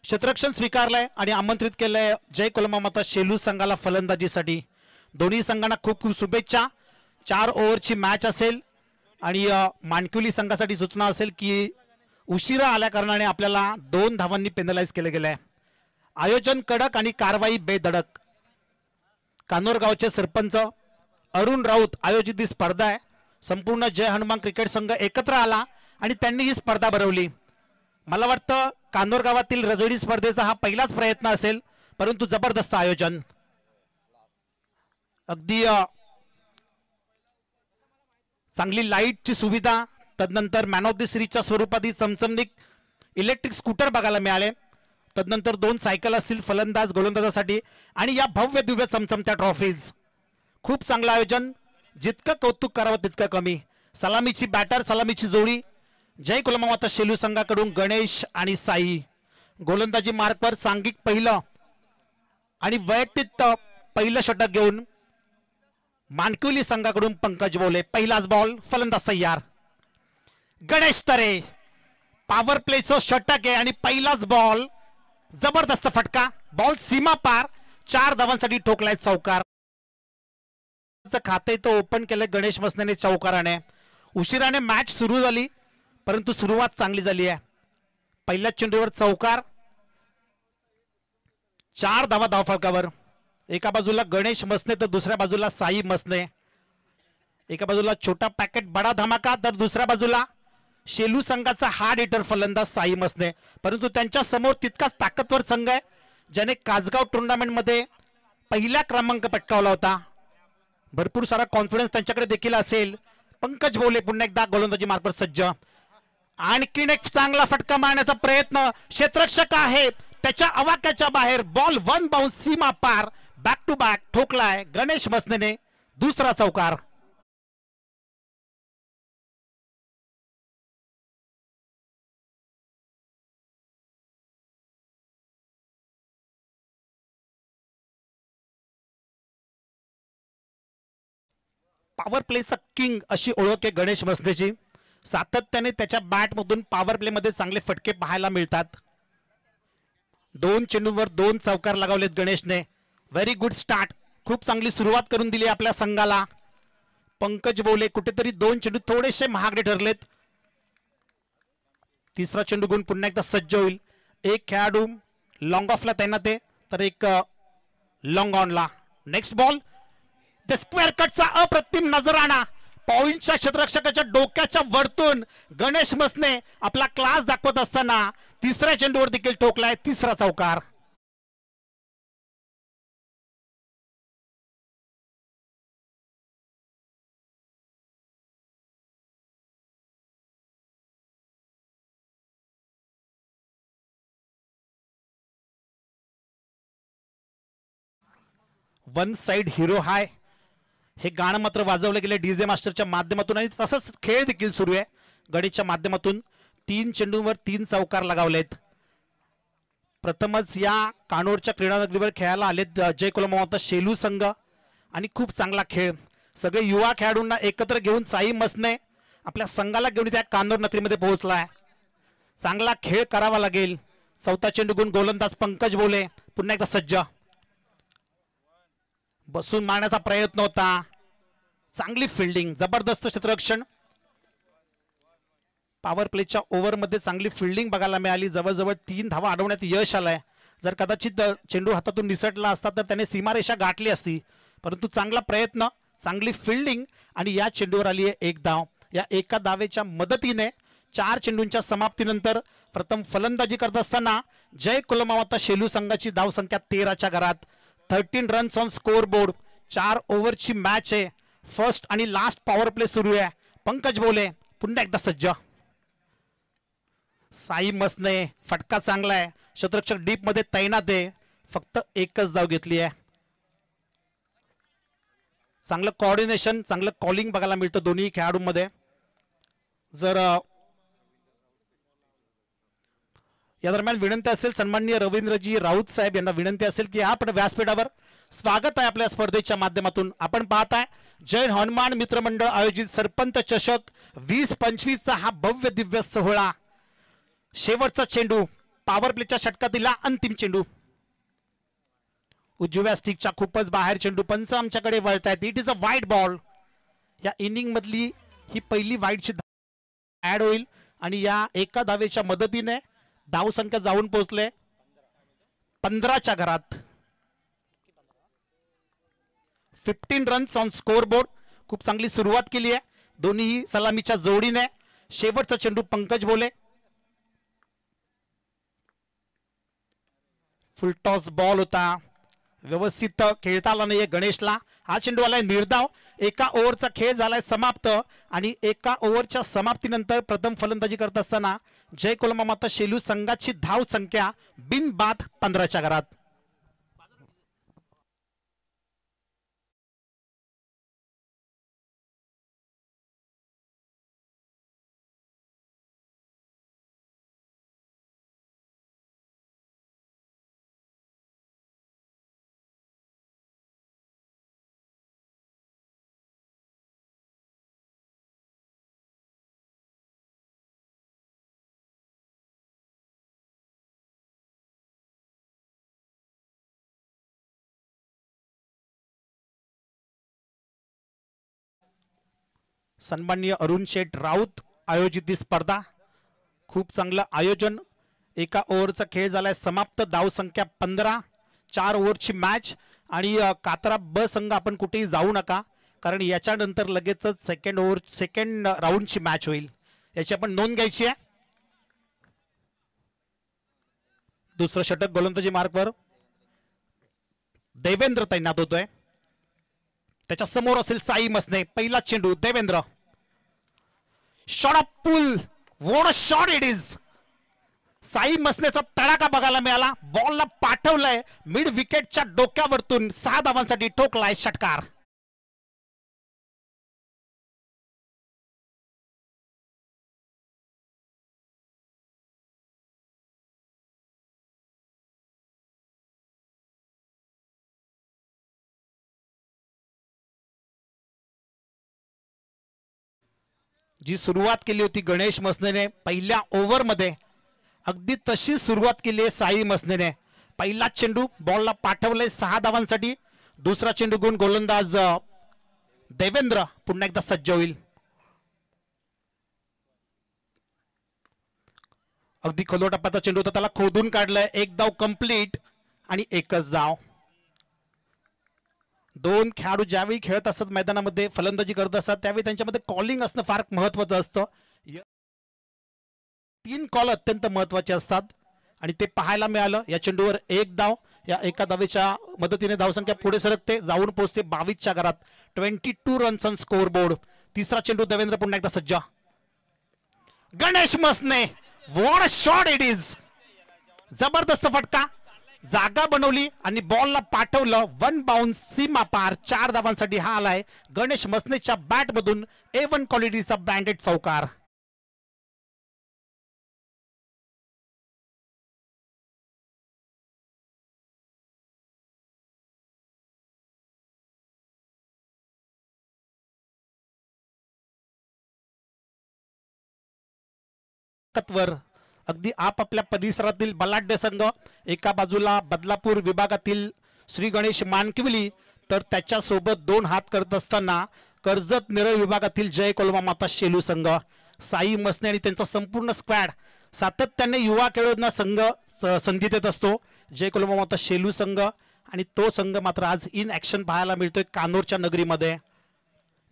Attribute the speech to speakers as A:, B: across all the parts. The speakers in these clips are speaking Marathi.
A: क्षेत्ररक्षण स्वीकारलंय आणि आमंत्रित केलंय जय कोलमामाता शेलू संघाला फलंदाजीसाठी। दोन्ही संघांना खूप खूप शुभेच्छा। 4 ओव्हरची मॅच असेल आणि मानकुली संघासाठी सूचना असेल की उशिरा आल्या कारणाने आपल्याला 2 धावांनी पेनलाइज केले गेले। आयोजन कडक आणि कारवाई बेधडक। कानोरगावचे सरपंच अरुण राऊत आयोजित ही स्पर्धा आहे। संपूर्ण जय हनुमान क्रिकेट संघ एकत्र आला आणि त्यांनी ही स्पर्धा भरवली। मला वाटतं कानोर गावातील रजोडी स्पर्धेचा हा पहिलाच प्रयत्न असेल, परंतु जबरदस्त आयोजन। अगदी चांगली लाईटची सुविधा, तदनंतर मॅन ऑफ द सिरीजच्या स्वरूपात चमचमनिक इलेक्ट्रिक स्कूटर बघायला मिळाले। तदनंतर 2 सायकल असतील फलंदाज गोलंदाजासाठी आणि या भव्य दिव्य चमचमत्या ट्रॉफीज। खूप चांगलं आयोजन, जितकं कौतुक करावं तितकं कमी। सलामीची बॅटर, सलामीची जोडी जय कोलमामाता शेलू संघाकडून गणेश आणि साई। गोलंदाजी मार्कवर सांघिक पहिलं आणि वैयक्तिक पहिलं षटक घेऊन मानकुली संघाकडून पंकज बोले। पहिलाच बॉल, फलंदाज तयार। गणेश तरे पॉवर प्लेचं षटक आहे आणि पहिलाच बॉल, जबरदस्त फटका, बॉल सीमा पार। 4 धावांसाठी ठोकलाय चौकार। खाते तो ओपन केले गणेश मसनेने चौकाराने। उशिराने मॅच सुरू झाली, परंतु सुरुवात चांगली झाली आहे। पहिल्या चेंडूवर चौकार, 4 धावा धावफलकावर। एका बाजूला गणेश मसने तर दुसऱ्या बाजूला साई मसने। एका बाजूला छोटा पॅकेट बडा धमाका, तर दुसऱ्या बाजूला शेलू संघाचा हार्ड हिटर फलंदाज साई मसने। परंतु त्यांच्या समोर तितकाच ताकदवर संघ आहे ज्याने कासगाव टुर्नामेंट मध्ये पहिला क्रमांक पटकावला होता। भरपूर सारा कॉन्फिडन्स त्यांच्याकडे देखील असेल। पंकज बोले पुन्हा एकदा गोलंदाजी मार्कवर सज्ज। आणखीन एक चांगला फटका मारण्याचा प्रयत्न, क्षेत्ररक्षक आहे त्याच्या आवाक्याच्या बाहेर। बॉल 1 बाउन्स सीमा पार, बॅक टू बॅक ठोकलाय गणेश मसनेने दुसरा चौकार। पॉवर प्लेचा किंग अशी ओळख आहे गणेश मसनेची। सातत्याने त्याच्या बॅटमधून पॉवर प्ले मध्ये चांगले फटके पाहायला मिळतात। 2 चेंडूंवर 2 चौकार लगावलेत गणेशने। व्हेरी गुड स्टार्ट, खूप चांगली सुरुवात करून दिली आपल्या संघाला। पंकज बोले कुठेतरी 2 चेंडू थोडेसे महागडे ठरलेत। तिसरा चेंडू घेऊन पुन्हा एकदा सज्ज होईल। एक खेळाडू लॉंग ऑफला तैनात आहे, तर एक लॉंग ऑनला। नेक्स्ट बॉल, द स्क्वेअर कटचा अप्रतिम नजराणा। पॉइंटच्या क्षेत्ररक्षकाच्या डोक्याच्या वरतून गणेश मसने आपला क्लास दाखवत असताना तिसऱ्या चेंडूवर देखील ठोकलाय तिसरा चौकार। वन साइड हिरो हाय हे गाणं मात्र वाजवलं गेले डीजे मास्टरच्या माध्यमातून आणि तसंच खेळ देखील सुरू आहे गणेशच्या माध्यमातून। 3 चेंडूंवर 3 चौकार लगावलेत। प्रथमच या कानोरच्या क्रीडानगरीवर खेळायला आलेत जय कोलमामाता शेलू संघ आणि खूप चांगला खेळ। सगळे युवा खेळाडूंना एकत्र घेऊन साई मसने आपल्या संघाला घेऊन त्या कानोर नगरीमध्ये पोहोचलाय। चांगला खेळ करावा लागेल। चौथा चेंडू घेऊन गोलंदाज पंकज बोले पुन्हा एकदा सज्ज। बसून मारण्याचा प्रयत्न होता, चांगली फिल्डिंग, जबरदस्त क्षेत्ररक्षण। पॉवर प्लेच्या ओव्हरमध्ये चांगली फिल्डिंग बघायला मिळाली। जवळजवळ 3 धावा अडवण्यात यश आलंय। जर कदाचित चेंडू हातातून निसटला असता तर त्याने सीमारेषा गाठली असती, परंतु चांगला प्रयत्न, चांगली फिल्डिंग आणि या चेंडूवर आली आहे 1 धाव। या एका धावेच्या मदतीने 4 चेंडूंच्या समाप्तीनंतर प्रथम फलंदाजी करत असताना जय कोलमामाता शेलू संघाची धावसंख्या 13च्या घरात। 13 रन्स ऑन स्कोर बोर्ड। 4 ओव्हरची मॅच आहे। फर्स्ट आणि लास्ट पॉवर प्ले सुरू आहे। पंकज बोले पुन्हा एकदा सज्ज। साई मसने फटका चांगला आहे। क्षेत्ररक्षक डीप मध्ये तैनात आहे। फक्त एकच धाव घेतली आहे। चांगलं कोऑर्डिनेशन, चांगलं कॉलिंग बघायला मिळतं दोन्ही खेळाडूंमध्ये। जर या दरम्यान विनंती असेल सन्माननीय रवींद्रजी राऊत साहेब यांना विनंती असेल की आपण व्यासपीठावर स्वागत आहे आपल्या स्पर्धेच्या माध्यमातून। आपण पाहताय जय हनुमान मित्रमंडळ आयोजित सरपंच चषक 2025 चा हा भव्य दिव्य सोहळा। शेवटचा चेंडू पॉवर प्लेच्या षटकातील अंतिम चेंडू. उजव्या स्टिकच्या खूपच बाहेर चेंडू. पंच आमच्याकडे वळतायत. It is a wide ball. या इनिंग मधली ही पहिली वाईडची ऍड होईल आणि या एका धावेच्या मदतीने धाव संख्या जाऊन पोहोचले 15च्या घरात. 15 रन्स ऑन स्कोर बोर्ड. खूप चांगली सुरुवात केली आहे दोन्ही सलामीच्या जोडीने. शेवटचा चेंडू पंकज बोले. फुलटॉस बॉल होता. व्यवस्थित खेळता आला नाही गणेशला. हा चेंडू आलाय निर्धाव. एका ओव्हरचा खेळ झालाय समाप्त आणि एका ओव्हरच्या समाप्तीनंतर प्रथम फलंदाजी करत असताना जय कोलमा माता शेलू संघाची धाव संख्या बिनबाद 15च्या घरात. सन्माननीय अरुण शेठ राऊत आयोजित ही स्पर्धा. खूप चांगलं आयोजन. एका ओव्हरचा खेळ झालाय समाप्त. धाव संख्या 15. 4 ओव्हरची मॅच आणि कात्रा ब संघ आपण कुठेही जाऊ नका कारण याच्यानंतर लगेचच सेकंड राऊंडची मॅच होईल. याची आपण नोंद घ्यायची आहे. दुसरं षटक गोलंदाजी मार्कवर देवेंद्र तैनात होतोय. त्याच्या समोर असेल साई मसने. पहिला चेंडू Devendra. Shot of pull. What a shot it is. Sai मसनेचा तडाखा बघायला मिळाला. बॉलला पाठवलंय मिड विकेटच्या डोक्यावरतून. 6 धावांसाठी ठोकलाय षटकार. जी सुरुवात केली होती गणेश मसनेने पहिल्या ओव्हरमध्ये अगदी तशी सुरुवात केली आहे साई मसनेने. पहिला चेंडू बॉलला पाठवलंय 6 धावांसाठी. दुसरा चेंडू घेऊन गोलंदाज देवेंद्र पुन्हा एकदा सज्ज होईल. अगदी खलोटप्प्याचा चेंडू होता. त्याला खोदून काढलंय. एक धाव कंप्लीट आणि एकच धाव. दोन खेळाडू ज्यावेळी खेळत असतात मैदानामध्ये फलंदाजी करत असतात त्यावेळी त्यांच्यामध्ये कॉलिंग असणं फार महत्वाचं असतं. 3 कॉल अत्यंत महत्वाचे असतात आणि ते पाहायला मिळालं. या चेंडूवर एक धाव. या एका धावेच्या मदतीने धावसंख्या पुढे सरकते. जाऊन पोहोचते 22च्या घरात. 22 रन्स ऑन स्कोर बोर्ड. तिसरा चेंडू देवेंद्र पुन्हा एकदा सज्ज. Ganesh Masne. What a shot it is. जबरदस्त फटका. जागा बनवली आणि बॉलला पाठवलं. 1 बाउन्स सीमा पार. 4 धावांसाठी हा आलाय गणेश मसनेच्या बॅट मधून A1 क्वालिटीचा ब्रँडेड चौकार. अगदी आपापल्या परिसरातील बलाढ्य संघ. एका बाजूला बदलापूर विभागातील श्री गणेश मानकिवली तर त्याच्यासोबत 2 हात करत असताना कर्जत नेरळ विभागातील जय कोलमा माता शेलू संघ. साई मसने आणि त्यांचा संपूर्ण स्क्वॅड सातत्याने युवा खेळाडूंना संधी देत असतो. जय कोलमा माता शेलू संघ आणि तो संघ मात्र आज इन ऍक्शन पाहायला मिळतोय कानोरच्या नगरीमध्ये.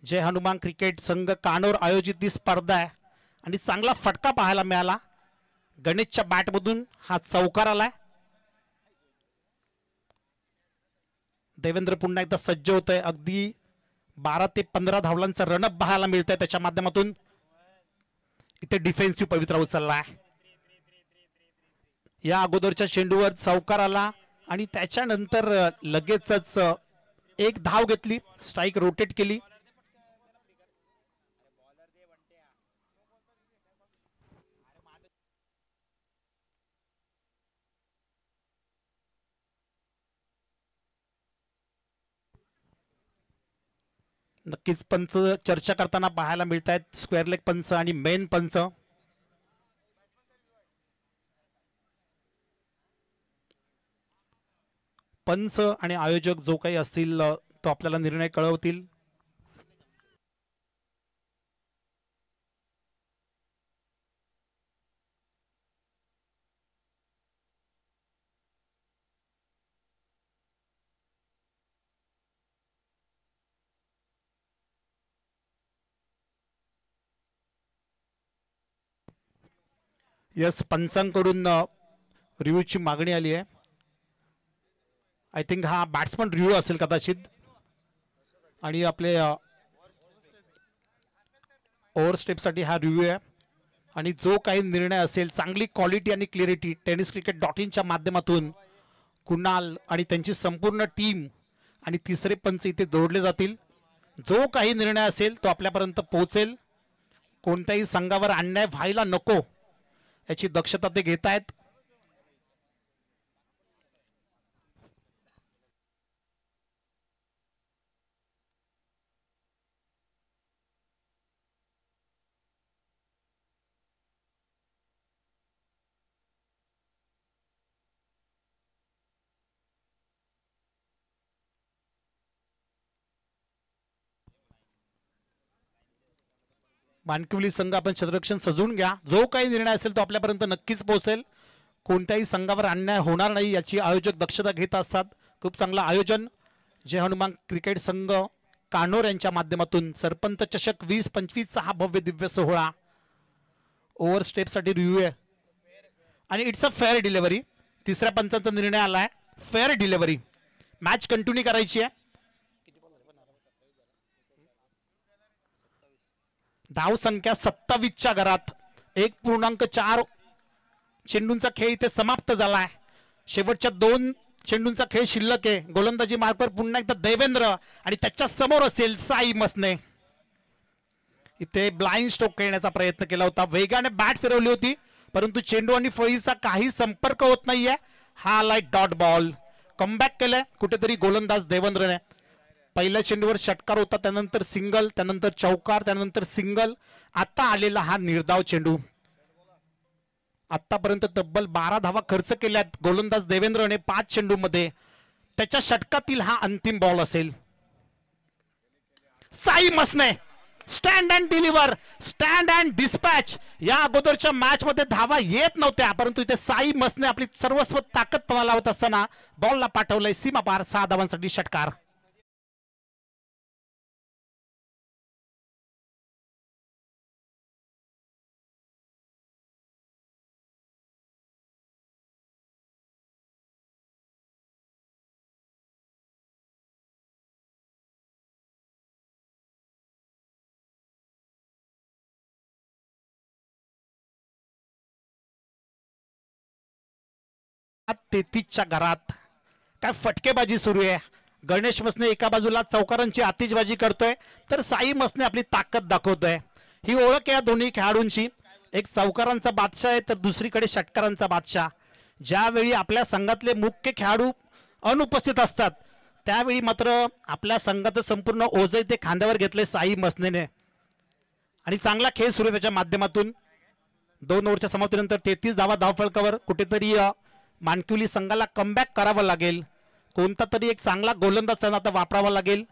A: जय हनुमान क्रिकेट संघ कानोर आयोजित ही स्पर्धा आहे आणि चांगला फटका पाहायला मिळाला. गणेशच्या बॅटमधून हा चौकार आलाय. देवेंद्र पुन्हा एकदा सज्ज होत आहे. अगदी 12 ते 15 धावलांचा रनअप पाहायला मिळतंय त्याच्या माध्यमातून. इथे डिफेन्सिव्ह पवित्रा उचललाय. या अगोदरच्या चेंडूवर चौकार आला आणि त्याच्यानंतर लगेचच एक धाव घेतली. स्ट्राइक रोटेट केली. नक्कीच पंच चर्चा करताना पाहायला मिळत आहेत. स्क्वेअर लेग पंच आणि मेन पंच. पंच आणि आयोजक जो काही असतील तो आपल्याला निर्णय कळवतील. यस, पंचांकडून रिव्ह्यूची मागणी आली आहे. आय थिंक हा बॅट्समन रिव्ह्यू असेल कदाचित. आणि आपले ओव्हर स्टेपसाठी हा रिव्ह्यू आहे. आणि जो काही निर्णय असेल, चांगली क्वालिटी आणि क्लिअरिटी टेनिस क्रिकेट .inच्या माध्यमातून कुणाल आणि त्यांची संपूर्ण टीम आणि तिसरे पंच इथे जोडले जातील. जो काही निर्णय असेल तो आपल्यापर्यंत पोहोचेल. कोणत्याही संघावर अन्याय व्हायला नको याची दक्षता ते घेत आहेत. मानकिवली संघ, आपण क्षेत्ररक्षण सजवून घ्या. जो काही निर्णय असेल तो आपल्यापर्यंत नक्कीच पोहोचेल. कोणत्याही संघावर अन्याय होणार नाही याची आयोजक दक्षता घेत असतात. खूप चांगलं आयोजन. जय हनुमान क्रिकेट संघ कानोर यांच्या माध्यमातून सरपंच चषक 2025 हा भव्य दिव्य सोहळा ओव्हर स्टेपसाठी रिव्ह्यू आहे. आणि इट्स अ फेअर डिलिव्हरी. तिसऱ्या पंचांचा निर्णय आलाय फेअर डिलिव्हरी. मॅच कंटिन्यू करायची आहे. धाव संख्या 27च्या घरात. 1.4 चेंडूंचा खेळ इथे समाप्त झालाय. शेवटच्या 2 चेंडूंचा खेळ शिल्लक आहे. गोलंदाजी मार्कवर पुन्हा एकदा देवेंद्र आणि त्याच्या समोर असेल साई मसने. इथे ब्लाइंड स्ट्रोक खेळण्याचा प्रयत्न केला होता. वेगाने बॅट फिरवली होती परंतु चेंडू आणि फळीचा काही संपर्क होत नाहीये. हा आलाय डॉट बॉल. कमबॅक केलंय कुठेतरी गोलंदाज देवेंद्रने. पहिल्या चेंडूवर षटकार होता, त्यानंतर सिंगल, त्यानंतर चौकार, त्यानंतर सिंगल. आता आलेला हा निर्धाव चेंडू. आतापर्यंत तब्बल 12 धावा खर्च केल्यात गोलंदाज देवेंद्रने 5 चेंडूमध्ये. त्याच्या षटकातील हा अंतिम बॉल असेल. Sai Masne stand and deliver, stand and dispatch. या अगोदरच्या मॅच मध्ये धावा येत नव्हत्या परंतु इथे साई मसने आपली सर्वस्व ताकद पणाला लावत असताना बॉलला पाठवलंय सीमा पार. 6 धावांसाठी षटकार. तेहतीसच्या घरात काय फटकेबाजी सुरू आहे. गणेश मसने एका बाजूला चौकारांची आतिषबाजी करतोय तर साई मसने आपली ताकद दाखवतोय. ही ओळख या दोन्ही खेळाडूंची. एक चौकारांचा बादशाह आहे तर दुसरीकडे षटकारांचा बादशाह. ज्यावेळी आपल्या संघातले मुख्य खेळाडू अनुपस्थित असतात त्यावेळी मात्र आपल्या संघाचं संपूर्ण ओझं ते खांद्यावर घेतले साई मसनेने. आणि चांगला खेळ सुरू आहे त्याच्या माध्यमातून. 2 ओव्हरच्या समाप्तीनंतर 33 धावा धावफलकावर. कुठेतरी मानकिवली संघाला कमबॅक करावं लागेल. कोणता तरी एक चांगला गोलंदाज त्यांना आता वापरावा लागेल.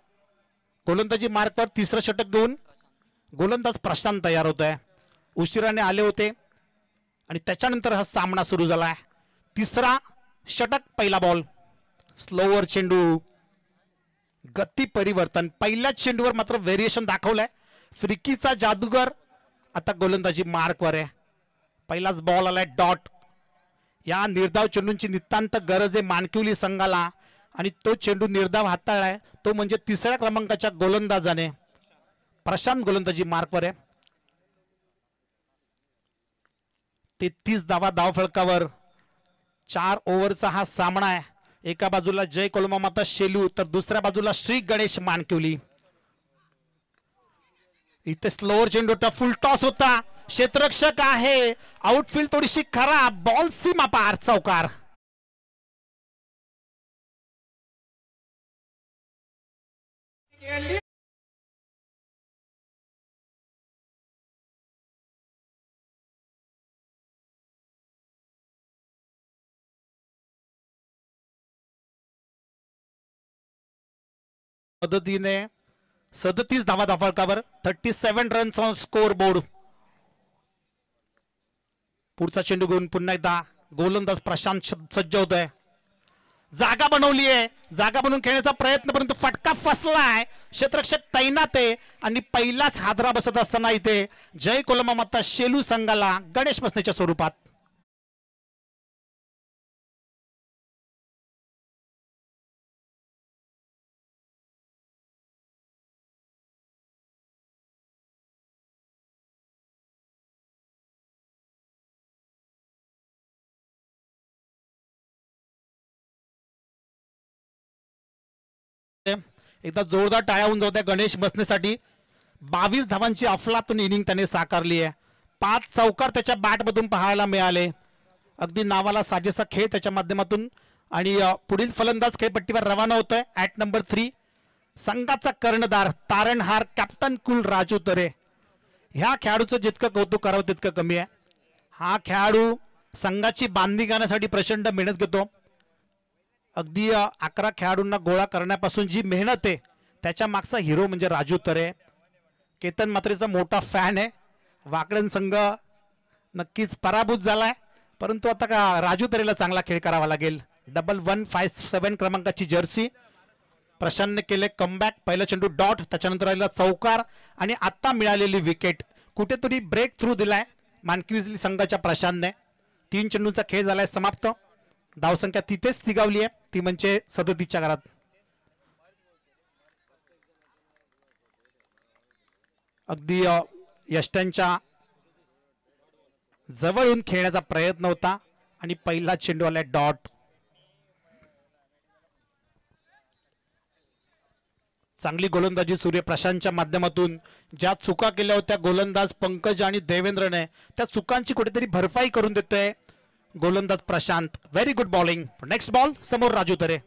A: गोलंदाजी मार्कवर तिसरं षटक घेऊन गोलंदाज प्रशांत तयार होत आहे. उशिराने आले होते आणि त्याच्यानंतर हा सामना सुरू झालाय. तिसरा षटक, पहिला बॉल. स्लोवर चेंडू, गती परिवर्तन. पहिल्याच चेंडूवर मात्र व्हेरिएशन दाखवलंय. फ्रिकीचा जादूगर आता गोलंदाजी मार्कवर आहे. पहिलाच बॉल आलाय डॉट. या निर्धाव चेंडूंची नितांत गरज आहे मानकिवली संघाला आणि तो चेंडू निर्धाव हाताळलाय तो म्हणजे 3ऱ्या क्रमांकाच्या गोलंदाजाने. प्रशांत गोलंदाजी मार्कवर आहे. 33 धावा धावफलकावर. 4 ओव्हरचा हा सामना आहे. एका बाजूला जय कोलमामाता शेलू तर दुसऱ्या बाजूला श्री गणेश मानकिवली. इथे स्लोअर चेंडू होता, फुल टॉस होता. क्षेत्ररक्षक आहे. आउटफील्ड थोडीशी खराब. बॉल सीमा पार, चौकार. पद्धतीने 37 धावा धाफळकावर 37 रन्स ऑन स्कोर बोर्ड. पुढचा चेंडू घेऊन पुन्हा एकदा गोलंदाज प्रशांत सज्ज होतोय. जागा बनवली आहे, जागा बनवून खेळण्याचा प्रयत्न, परंतु फटका फसलाय. क्षेत्ररक्षक तैनात आहे आणि पहिलाच हादरा बसत असताना इथे जय कोलमा माता शेलू संघाला गणेश मसनेच्या स्वरूपात. एकदा जोरदार टाळ्या होऊन जाऊ द्या गणेश बसण्यासाठी. 22 धावांची अफलातून इनिंग त्याने साकारली आहे. 5 चौकार त्याच्या बॅटमधून पाहायला मिळाले. अगदी नावाला साजेसा खेळ त्याच्या माध्यमातून. आणि पुढील फलंदाज खेळपट्टीवर रवाना होतोय. ॲट नंबर 3 संघाचा कर्णधार तारणहार कॅप्टन कुल राजू तरे. ह्या खेळाडूचं जितकं कौतुक करावं तितकं कमी आहे. हा खेळाडू संघाची बांधणी करण्यासाठी प्रचंड मेहनत घेतो. अगदी 11 खेळाडूंना गोळा करण्यापासून जी मेहनत आहे त्याच्या मागचा हिरो म्हणजे राजू तरे. केतन मात्रेचा मोठा फॅन आहे. वाकडन संघ नक्कीच पराभूत झालाय, परंतु आता का राजू तरेला चांगला खेळ करावा लागेल. 1157 क्रमांकाची जर्सी. प्रशांतने केले कमबॅक. पहिला चेंडू डॉट, त्याच्यानंतर आलेला चौकार आणि आता मिळालेली विकेट. कुठेतरी ब्रेक थ्रू दिलाय मानकिवली संघाच्या प्रशांतने. 3 चेंडूंचा खेळ झालाय समाप्त. धावसंख्या तिथेच स्थिगावली आहे, ती म्हणजे 37च्या घरात. अगदी यष्टांच्या जवळ येऊन खेळण्याचा प्रयत्न होता आणि पहिला चेंडू आलाय डॉट. चांगली गोलंदाजी सूर्यप्रशांतच्या माध्यमातून. ज्या चुका केल्या होत्या गोलंदाज पंकज आणि देवेंद्रने, त्या चुकांची कुठेतरी भरपाई करून देतोय गोलंदाज Prashant. Very good bowling. Next ball समोर राजू तरे.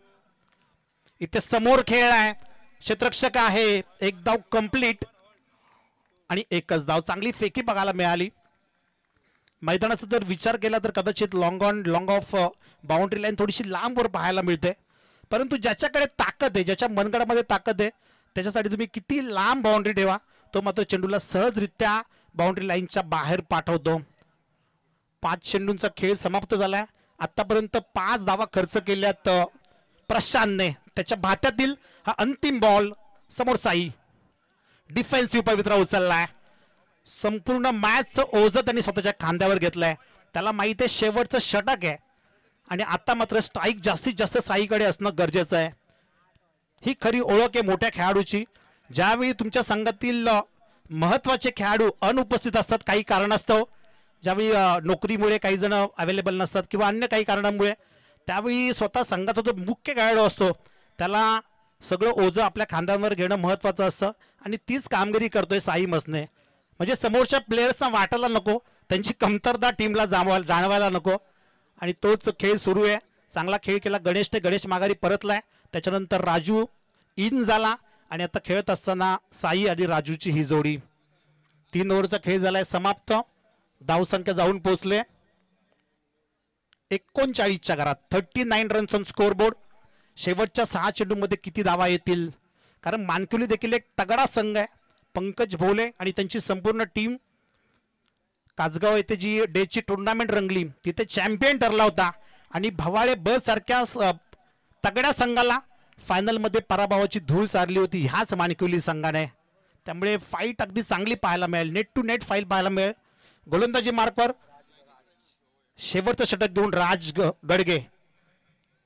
A: इथे समोर खेळ आहे, क्षेत्ररक्षक आहे. एक धाव कंप्लीट आणि एकच धाव. चांगली फेकी बघायला मिळाली. मैदानाचा जर विचार केला तर कदाचित लॉंग ऑफ बाउंड्री लाईन थोडीशी लांबवर पाहायला मिळते, परंतु ज्याच्याकडे ताकद आहे, ज्याच्या मनगडामध्ये ताकद आहे, त्याच्यासाठी तुम्ही किती लांब बाउंड्री ठेवा, तो मात्र चेंडूला सहजरित्या बाउंड्री लाईनच्या बाहेर पाठवतो. 5 चेंडूंचा खेळ समाप्त झालाय. आतापर्यंत 5 धावा खर्च केल्यात प्रशांतने. त्याच्या भात्यातील हा अंतिम बॉल. समोर साई डिफेन्सिव्ह पवित्रा उचललाय. संपूर्ण मॅचचं ओझं त्यांनी स्वतःच्या खांद्यावर घेतलंय. त्याला माहिती आहे शेवटचं षटक आहे आणि आता मात्र स्ट्राईक जास्तीत जास्त साईकडे असणं गरजेचं आहे. ही खरी ओळख आहे मोठ्या खेळाडूची. ज्यावेळी तुमच्या संघातील महत्वाचे खेळाडू अनुपस्थित असतात काही कारणास्तव, ज्यावेळी नोकरीमुळे काही जण अवेलेबल नसतात किंवा अन्य काही कारणांमुळे, त्यावेळी स्वतः संघाचा जो मुख्य खेळाडू असतो त्याला सगळं ओझं आपल्या खांद्यावर घेणं महत्त्वाचं असतं आणि तीच कामगिरी करतोय साई मसने. म्हणजे समोरच्या प्लेयर्सना वाटायला नको, त्यांची कमतरता टीमला जाणवायला नको आणि तोच खेळ सुरू आहे. चांगला खेळ केला गणेशने. गणेश माघारी परतलाय. त्याच्यानंतर राजू इन झाला आणि आता खेळत असताना साई आणि राजूची ही जोडी. 3 ओव्हरचा खेळ झालाय समाप्त. धावसंख्या जाऊन पोहोचले 39च्या घरात. 39 रन्स ऑन स्कोरबोर्ड. शेवटच्या 6 चेंडूमध्ये किती धावा येतील, कारण मानकिवली देखील एक तगडा संघ आहे. पंकज भोले आणि त्यांची संपूर्ण टीम कासगाव येथे जी डेची टुर्नामेंट रंगली तिथे चॅम्पियन ठरला होता आणि भवाळे ब सारख्या तगड्या संघाला फायनलमध्ये पराभवाची धूळ चारली होती ह्याच मानकिवली संघाने. त्यामुळे फाईट अगदी चांगली पाहायला मिळेल. नेट टू नेट फाईट पाहायला मिळेल. गोलंदाजी मार्कवर शेवटचं षटक घेऊन Raj Gadge,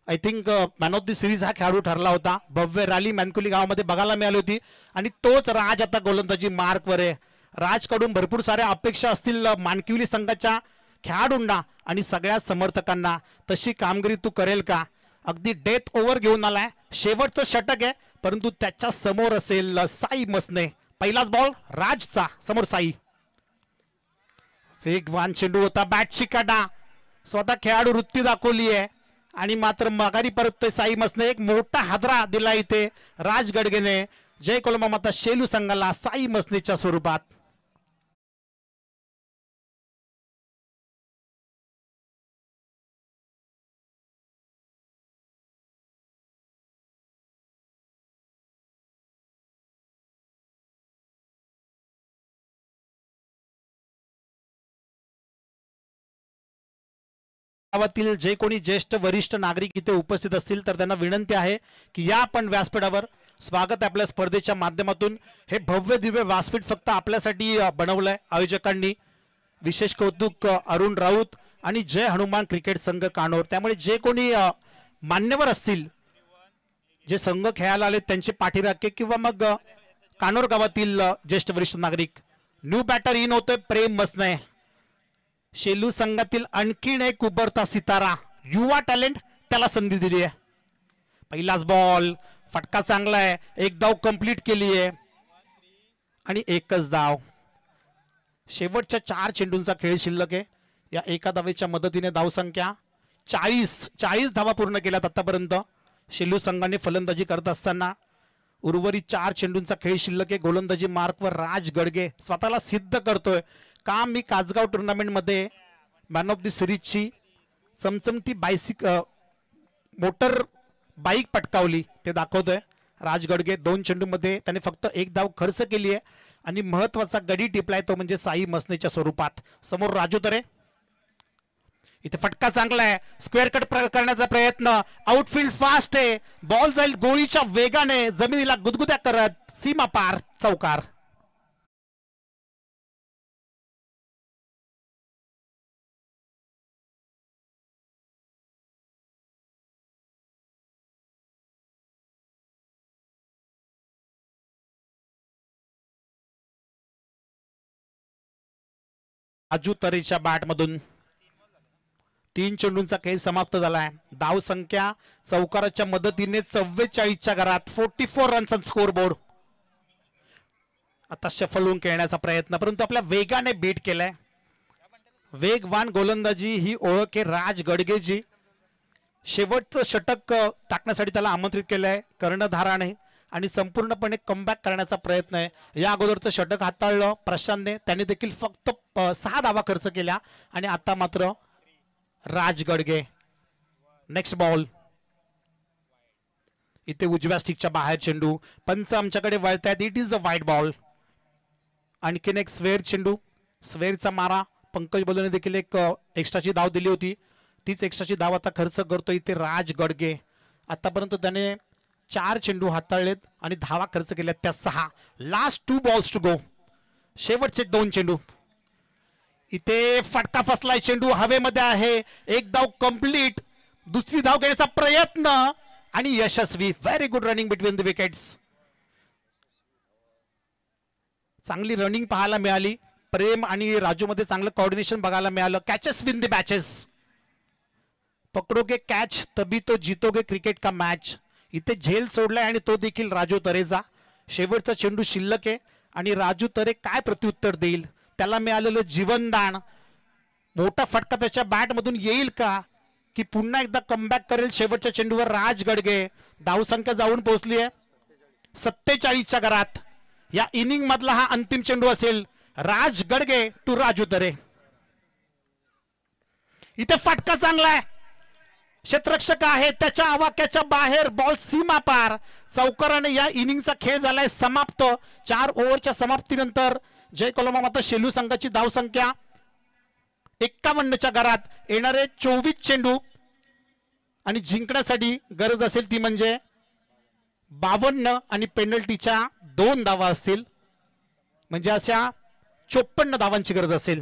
A: I think man of the series हा खेळाडू ठरला होता. भव्य रॅली मानकिवली गावामध्ये बघायला मिळाली होती आणि तोच राज आता गोलंदाजी मार्कवर आहे. राजकडून भरपूर साऱ्या अपेक्षा असतील मानकिवली संघाच्या खेळाडूंना आणि सगळ्या समर्थकांना. तशी कामगिरी तू करेल का? अगदी डेथ ओव्हर घेऊन आलाय. शेवटचं षटक आहे, परंतु त्याच्या समोर असेल साई मसने. पहिलाच बॉल राजचा, समोर साई. वेगवान चेंडू होता. बॅटची काढा. स्वतः खेळाडू वृत्ती दाखवली आहे आणि मात्र माघारी परततोय साई मसने. एक मोठा हादरा दिला इथे राज गडगेने जय कोलमा माता शेलू संघाला साई मसनेच्या स्वरूपात. गावातील जे कोणी ज्येष्ठ वरिष्ठ नागरिक इथे उपस्थित असतील तर त्यांना विनंती आहे की या आपण व्यासपीठावर स्वागत आपल्या स्पर्धेच्या माध्यमातून. हे भव्य दिव्य व्यासपीठ फक्त आपल्यासाठी बनवलंय आयोजकांनी. विशेष कौतुक अरुण राऊत आणि जय हनुमान क्रिकेट संघ कानोर. त्यामुळे जे कोणी मान्यवर असतील जे संघ खेळायला आले त्यांचे पाठीराखे किंवा मग कानोर गावातील ज्येष्ठ वरिष्ठ नागरिक. न्यू बॅटर इन होतोय प्रेम मसने. शेलू संघातील आणखीन एक उभरता सितारा युवा टॅलेंट त्याला संधी दिली आहे. पहिलाच बॉल फटका चांगला आहे. एक धाव कंप्लीट केली आहे आणि एकच धाव. शेवटच्या 4 चेंडूंचा खेळ शिल्लक आहे. या एका धावेच्या मदतीने धावसंख्या 40 धावा पूर्ण केल्यात आतापर्यंत शेलू संघाने फलंदाजी करत असताना. उर्वरित 4 चेंडूंचा खेळ शिल्लक आहे. गोलंदाजी मार्कवर राज गडगे स्वतःला सिद्ध करतोय का मी कासगाव टुर्नामेंट मध्ये मॅन ऑफ द सिरीजची चमचमती मोटर बाईक पटकावली ते दाखवतोय राज गडगे. 2 चेंडूमध्ये त्याने फक्त एक धाव खर्च केली आहे आणि महत्वाचा गडी टिपलाय तो म्हणजे साई मसनेच्या स्वरूपात. समोर राजू तरे. इथे फटका चांगला आहे. स्क्वेअर कट करण्याचा प्रयत्न. आउटफील्ड फास्ट आहे. बॉल जाईल गोळीच्या वेगाने जमिनीला गुदगुद्या करत सीमा पार चौकार. राजू तरेच्या बॅट मधून 3 चेंडूंचा खेळ समाप्त झालाय. धाव संख्या चौकाराच्या मदतीने 44च्या घरात. 44 रन्स स्कोर बोर्ड. आता शफल होऊन खेळण्याचा प्रयत्न परंतु आपल्या वेगाने बीट केलाय. वेगवान गोलंदाजी ही ओळख आहे राज गडगेची. शेवटचं षटक टाकण्यासाठी त्याला आमंत्रित केलंय कर्णधाराने आणि संपूर्णपणे कमबॅक करण्याचा प्रयत्न आहे. या अगोदरचं षटक हाताळलं प्रशांतने. त्याने देखील फक्त 6 धावा खर्च केल्या आणि आता मात्र राज गडगे. Next ball. इथे उजव्या स्टिकच्या बाहेर चेंडू. पंच आमच्याकडे वळतायत. इट इज अ वाईट बॉल. आणखीन एक स्वेअर चेंडू. स्वेअरचा मारा. पंकज बोलने देखील एक एक्स्ट्राची धाव दिली होती. तीच एक्स्ट्राची धाव आता खर्च करतो इथे राज गडगे. आतापर्यंत त्याने 4 चेंडू हाताळलेत आणि धावा खर्च केल्यात त्या 6. Last 2 balls to go. शेवटचे 2 चेंडू. इथे फटका फसलाय. चेंडू हवेमध्ये आहे. एक धाव कंप्लीट. दुसरी धाव घेण्याचा प्रयत्न आणि यशस्वी. Very good running between the wickets. चांगली रनिंग पाहायला मिळाली. प्रेम आणि राजू मध्ये चांगलं कोऑर्डिनेशन बघायला मिळालं. Catches win the matches. पकडोगे कॅच तभी तो जीतोगे क्रिकेट का मॅच. इथे झेल सोडलाय आणि तो देखील राजू तरेचा. शेवटचा चेंडू शिल्लक आहे आणि राजू तरे काय प्रत्युत्तर देईल. त्याला मिळालेलं जीवनदान. मोठा फटका त्याच्या बॅट मधून येईल का की पुन्हा एकदा कमबॅक करेल. शेवटच्या चेंडूवर राज गडगे. धावसंख्या जाऊन पोहोचली आहे 47च्या घरात. या इनिंग मधला हा अंतिम चेंडू असेल. राज गडगे टू राजू तरे. इथे फटका चांगला आहे. क्षेत्ररक्षक आहे त्याच्या आवाक्याच्या बाहेर. बॉल सीमा पार. चौकाराने या इनिंगचा खेळ झालाय समाप्त. 4 ओव्हरच्या समाप्तीनंतर जय कोलमा माता शेलू संघाची धावसंख्या 51च्या घरात. येणारे 24 चेंडू आणि जिंकण्यासाठी गरज असेल ती म्हणजे 52 आणि पेनल्टीच्या 2 धावा असतील. म्हणजे अशा 54 धावांची गरज असेल.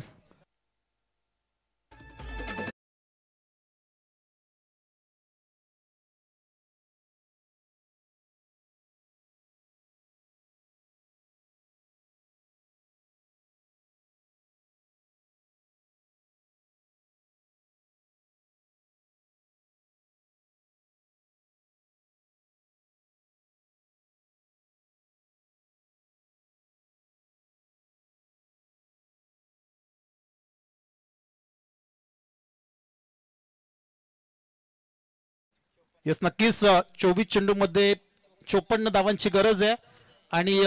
A: येस नक्कीच 24 चेंडू मध्ये 54 धावांची गरज आहे आणि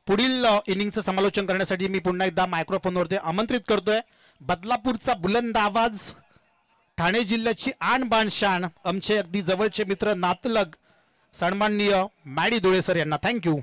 A: पुढील इनिंगचं समालोचन करण्यासाठी मी पुन्हा एकदा मायक्रोफोनवरती आमंत्रित करतोय बदलापूरचा बुलंद आवाज, ठाणे जिल्ह्याची आन बाण शान, आमचे अगदी जवळचे मित्र नातलग सन्माननीय मॅडी धुळे सर यांना थँक्यू.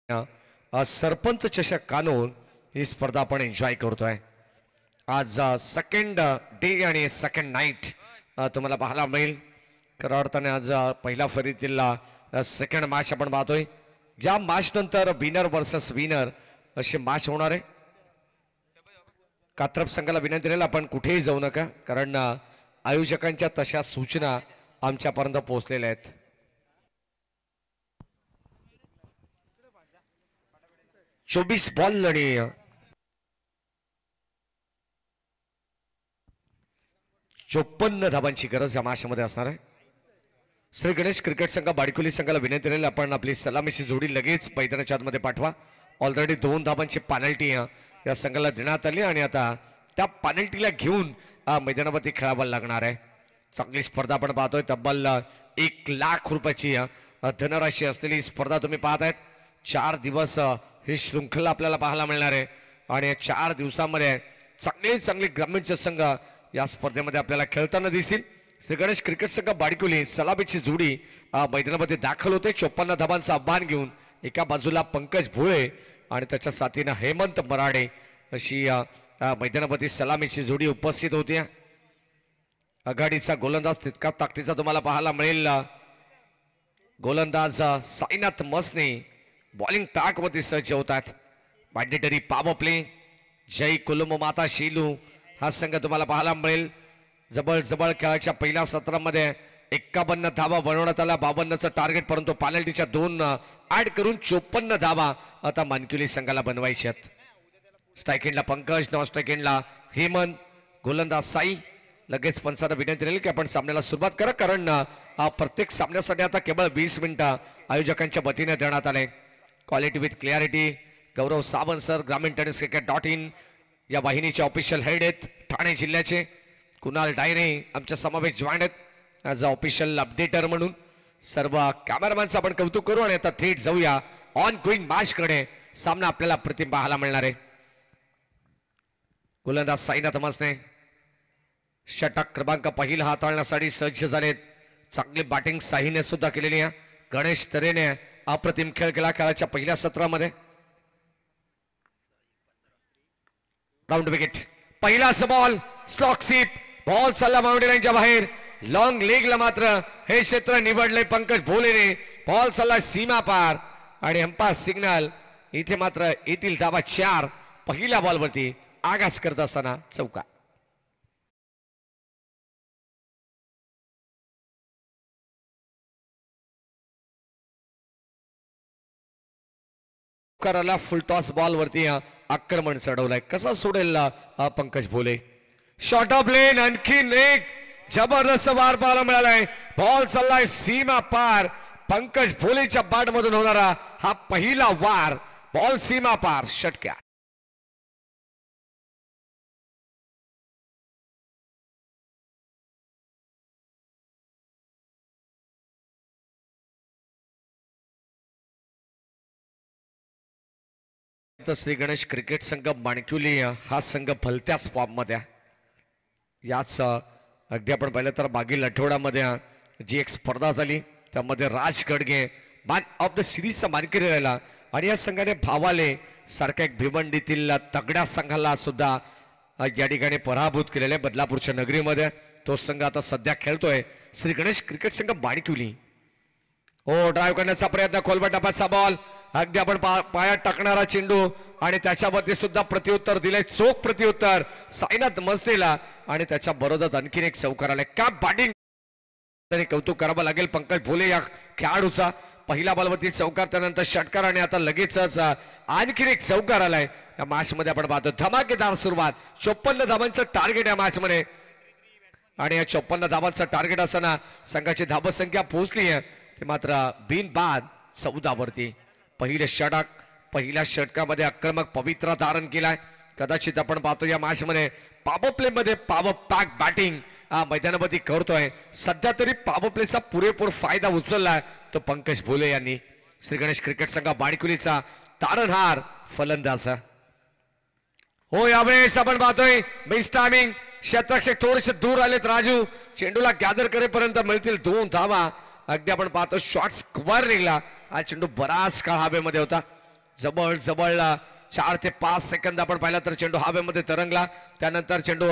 B: सरपंच चषक कानून ही स्पर्धा आपण एन्जॉय करतोय. आज सेकंड डे आणि सेकंड नाईट तुम्हाला पाहायला मिळेल. खऱ्या अर्थाने आज पहिल्या फेरीतील सेकंड मॅच आपण पाहतोय. या मॅच नंतर विनर वर्सेस विनर असे मॅच होणार आहे. कात्रप संघाला विनंती राहील आपण कुठेही जाऊ नका, कारण आयोजकांच्या तशा सूचना आमच्यापर्यंत पोहोचलेल्या आहेत. चोवीस बॉल आणि 54 धावांची गरज या मॅचमध्ये असणार आहे. श्री गणेश क्रिकेट संघ बाडकुली संघाला विनंती राहील आपण आपली सलामीची जोडी लगेच मैदानाच्या आतमध्ये पाठवा. ऑलरेडी 2 धावांची पेनल्टी या संघाला देण्यात आली आणि आता त्या पेनल्टीला घेऊन मैदानावरती खेळावं लागणार आहे. चांगली स्पर्धा आपण पाहतोय. तब्बल 1 लाख रुपयाची धनराशी असलेली स्पर्धा तुम्ही पाहतायत. 4 दिवस ही शृंखला आपल्याला पाहायला मिळणार आहे आणि 4 दिवसांमध्ये चांगले चांगले ग्रामीणचे संघ या स्पर्धेमध्ये आपल्याला खेळताना दिसतील. श्री गणेश क्रिकेट संघ बाडकुली सलामीची जोडी मैदानामध्ये दाखल होते. 54 धावांचं आव्हान घेऊन एका बाजूला पंकज भोळे आणि त्याच्या साथीनं हेमंत मराडे अशी मैदानामध्ये सलामीची जोडी उपस्थित होती. आघाडीचा गोलंदाज तितका ताकदीचा तुम्हाला पाहायला मिळेल. गोलंदाज साईनाथ मसने बॉलिंग ट्रॅकवरती सज्ज होतात. मॅन्डेटरी पॉवर प्ले जय कुलुम माता शेलू हा संघ तुम्हाला पाहायला मिळेल. जबळ खेळाच्या पहिल्या सत्रामध्ये 51 धावा बनवण्यात आला. 52चं टार्गेट, परंतु पेनल्टीच्या 2 ऍड करून 54 धावा आता मानकुली संघाला बनवायच्या आहेत. स्ट्राईक एंडला पंकज, नॉन स्ट्राईक एंडला हेमंत, गोलंदाज साई. लगेच पंचांना विनंती राहील की आपण सामन्याला सुरुवात करा, कारण प्रत्येक सामन्यासाठी आता केवळ 20 मिनिटं आयोजकांच्या वतीने देण्यात आले. Quality with clarity Gaurav Sawant sir, ग्रामीण टेनिस क्रिकेट.in या वाहिनीचे ऑफिशियल हेड आहेत ठाणे जिल्ह्याचे. कुणाल डायरे आमच्या समावेश जॉईन आहेत ॲज अ ऑफिशियल अपडेटर म्हणून. सर्व कॅमेरामॅनचं आपण कौतुक करू आणि आता थेट जाऊया ऑन गोईंग मॅचकडे. सामना आपल्याला प्रतिम पाहायला मिळणार आहे. गोलंदाज साईनाथ मसने षटक क्रमांक पहिला हाताळण्यासाठी सज्ज झालेत. चांगली बॅटिंग साईने सुद्धा केलेली आहे. गणेश तरेने अप्रतिम खेळ केला खेळाच्या पहिल्या सत्रामध्ये. राऊंड विकेट, पहिलाच बॉल स्लॉक सीप, बॉल चालला बाउंड्री लाईनच्या बाहेर. लॉंग लेगला मात्र हे क्षेत्र निवडले पंकज भोलेने. बॉल चालला सीमा पार आणि अंपायर सिग्नल. इथे मात्र येथील धावा 4. पहिल्या बॉलवरती आगास करत असताना चौका. कराला फुल टॉस बॉल वरती आक्रमण चढवलंय. कसा सोडेल पंकज भोले. शॉर्ट ऑफ लेन, आणखीन एक जबरदस्त वार पाहायला मिळालाय. बॉल चाललाय सीमा पार. पंकज भोलेच्या बॅट मधून होणारा हा पहिला वार. बॉल सीमा पार, षटक्या. श्री गणेश क्रिकेट संघ माणकुली हा संघ भलत्याच फॉर्म मध्ये. याच अगदी आपण पाहिलं तर मागील आठवड्यामध्ये जी एक स्पर्धा झाली त्यामध्ये राज गडगे मॅन ऑफ द सिरीजचा मानकरी राहिला आणि या संघाने भावाले सारख्या एक भिवंडीतील तगड्या संघाला सुद्धा या ठिकाणी पराभूत केलेले. बदलापूरच्या नगरीमध्ये तो संघ आता सध्या खेळतोय. श्री गणेश क्रिकेट संघ माणकुली. हो, ड्राईव्ह करण्याचा प्रयत्न, खोलबट टप्प्याचा बॉल, अगदी आपण पायात टाकणारा चेंडू आणि त्याच्यावरती सुद्धा प्रत्युत्तर दिले. चोख प्रत्युत्तर साईनाथ मसनेला आणि त्याच्या बरोबर आणखीन एक चौकार आलाय. क्या बॅटिंग, कौतुक करावं लागेल पंकज भोले या खेळाडूचा. पहिल्या बॉलवरती चौकार, त्यानंतर षटकार आणि आता लगेचच आणखीन एक चौकार आलाय. या मॅच मध्ये आपण पाहतो धमाकेदार सुरुवात. 54 धावांचं टार्गेट या मॅच मध्ये आणि या 54 धावांचं टार्गेट असताना संघाची धावसंख्या पोहोचली आहे ते मात्र बिनबाद 14 वरती. पहिले षटक, पहिल्या षटकामध्ये आक्रमक पवित्रा धारण केलाय. कदाचित आपण पाहतो या मॅच मध्ये पॉवर प्ले मध्ये पॉवर पॅक बॅटिंग मैदानामध्ये करतोय. सध्या तरी पॉवर प्लेचा पुरेपूर फायदा उचललाय तो पंकज भोले यांनी. श्री गणेश क्रिकेट संघ बाणकुलीचा तारणहार फलंदाज. हो, यावेळेस आपण पाहतोय मिस टायमिंग. क्षेत्ररक्षक थोडेसे दूर आलेत राजू. चेंडूला गॅदर करेपर्यंत मिळतील 2 धावा. अगदी आपण पाहतो शॉट स्क्वेअर निघला. हा चेंडू बराच काळ हवेमध्ये होता. जवळ जवळ 4 ते 5 सेकंद आपण पाहिला तर चेंडू हवेमध्ये तरंगला. त्यानंतर चेंडू